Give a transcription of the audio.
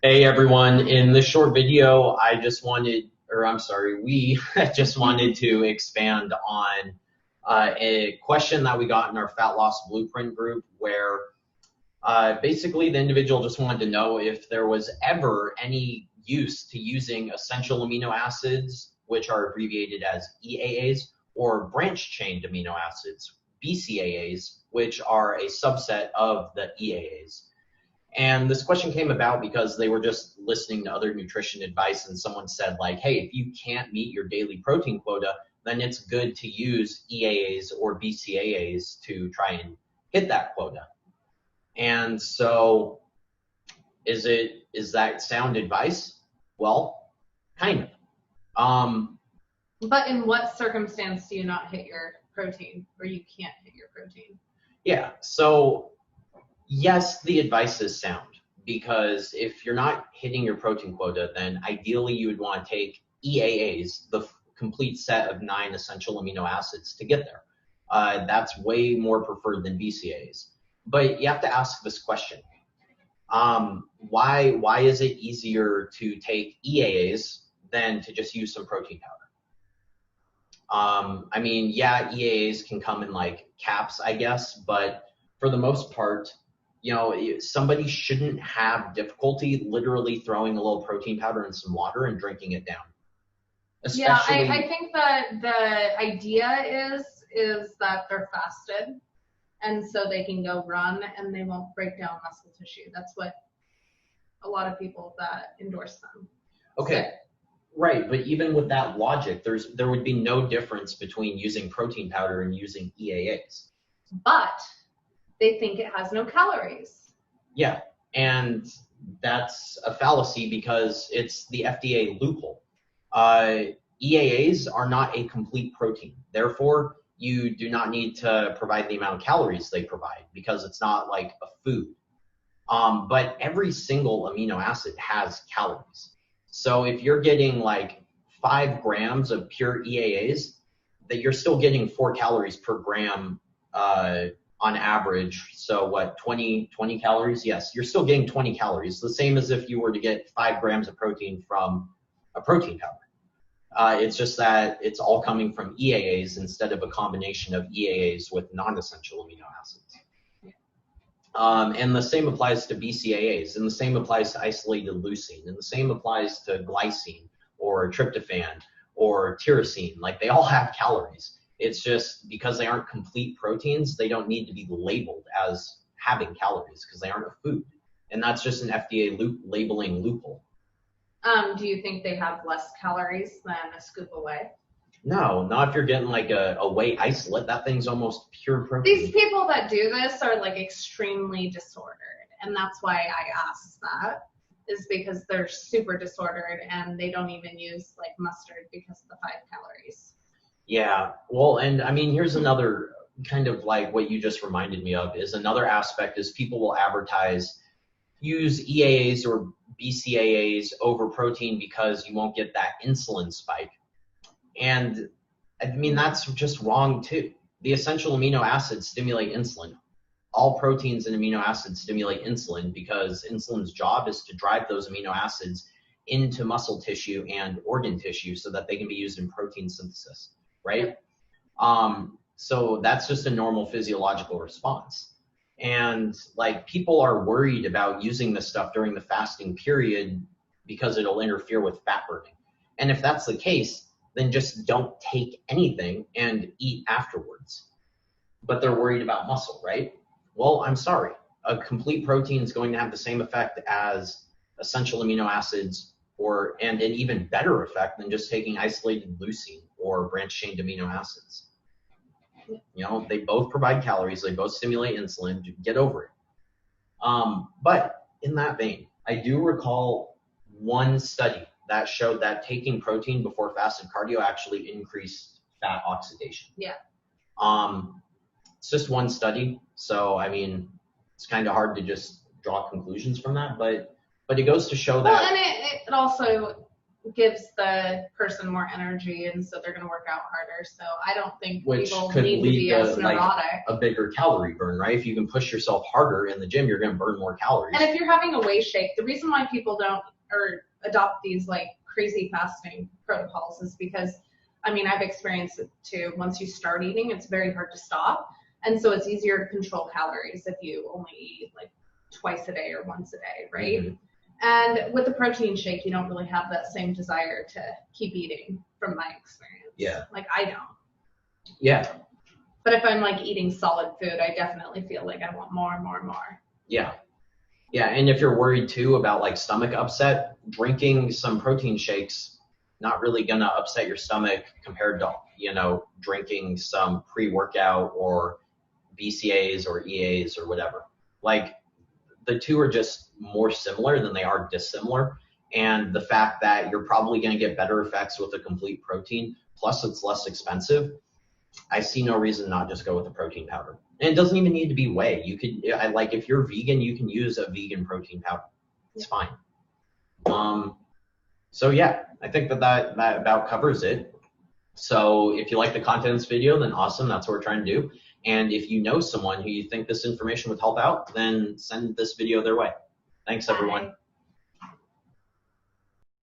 Hey everyone, in this short video, we just wanted to expand on a question that we got in our fat loss blueprint group where basically the individual just wanted to know if there was ever any use to using essential amino acids, which are abbreviated as EAAs, or branch-chained amino acids, BCAAs, which are a subset of the EAAs. And this question came about because they were just listening to other nutrition advice and someone said like, hey, if you can't meet your daily protein quota, then it's good to use EAAs or BCAAs to try and hit that quota. And so is that sound advice? Well, kind of. But in what circumstance do you not hit your protein, or you can't hit your protein? Yeah, so yes, the advice is sound, because if you're not hitting your protein quota, then ideally you would want to take EAAs, the complete set of 9 essential amino acids, to get there. That's way more preferred than BCAAs. But you have to ask this question. Why is it easier to take EAAs than to just use some protein powder? I mean, yeah, EAAs can come in like caps, I guess, but for the most part, you know, somebody shouldn't have difficulty literally throwing a little protein powder in some water and drinking it down. Especially, yeah, I think that the idea is that they're fasted, and so they can go run and they won't break down muscle tissue. That's what a lot of people that endorse them. Okay, say. Right, but even with that logic, there would be no difference between using protein powder and using EAAs. But they think it has no calories. Yeah, and that's a fallacy because it's the FDA loophole. EAAs are not a complete protein. Therefore, you do not need to provide the amount of calories they provide because it's not like a food. But every single amino acid has calories. So if you're getting like 5 grams of pure EAAs, that you're still getting 4 calories per gram on average. So what, 20 calories? Yes, you're still getting 20 calories. The same as if you were to get 5 grams of protein from a protein powder. It's just that it's all coming from EAAs instead of a combination of EAAs with non-essential amino acids. And the same applies to BCAAs, and the same applies to isolated leucine, and the same applies to glycine or tryptophan or tyrosine. Like, they all have calories. It's just because they aren't complete proteins, they don't need to be labeled as having calories because they aren't a food. And that's just an FDA labeling loophole. Do you think they have less calories than a scoop of whey? No, not if you're getting like a whey isolate. That thing's almost pure protein. These people that do this are like extremely disordered. And that's why I asked that, is because they're super disordered and they don't even use like mustard because of the 5 calories. Yeah, well, and I mean, here's another kind of like what you just reminded me of is another aspect is people will advertise, use EAAs or BCAAs over protein because you won't get that insulin spike. And I mean, that's just wrong too. The essential amino acids stimulate insulin. All proteins and amino acids stimulate insulin because insulin's job is to drive those amino acids into muscle tissue and organ tissue so that they can be used in protein synthesis, right? So that's just a normal physiological response. And like, people are worried about using this stuff during the fasting period because it'll interfere with fat burning. And if that's the case, then just don't take anything and eat afterwards. But they're worried about muscle, right? Well, I'm sorry. A complete protein is going to have the same effect as essential amino acids, and an even better effect than just taking isolated leucine or branch-chained amino acids. You know, they both provide calories, they both stimulate insulin. Get over it. But in that vein, I do recall one study that showed that taking protein before fasted cardio actually increased fat oxidation. Yeah. It's just one study, so I mean, it's kind of hard to just draw conclusions from that, but it goes to show that. Well, and it also gives the person more energy, and so they're going to work out harder. So I don't think which people could need to lead be to as like neurotic. a bigger calorie burn, right? If you can push yourself harder in the gym, you're going to burn more calories. And if you're having a whey shake, the reason why people don't or adopt these like crazy fasting protocols is because, I mean, I've experienced it too. Once you start eating, it's very hard to stop. And so it's easier to control calories if you only eat like twice a day or once a day, right? Mm-hmm. And with the protein shake, you don't really have that same desire to keep eating, from my experience. Yeah. Like, I don't. Yeah. But if I'm like eating solid food, I definitely feel like I want more and more and more. Yeah. Yeah, and if you're worried too about like stomach upset, drinking some protein shakes, not really gonna upset your stomach compared to, you know, drinking some pre-workout or BCAAs or EAAs or whatever. Like, the two are just more similar than they are dissimilar. And the fact that you're probably going to get better effects with a complete protein, plus it's less expensive, I see no reason not just go with a protein powder. And it doesn't even need to be whey. You could, like, if you're vegan, you can use a vegan protein powder. It's fine. So yeah, I think that about covers it. So if you like the content of this video, then awesome. That's what we're trying to do. And if you know someone who you think this information would help out, then send this video their way. Thanks, everyone. Bye.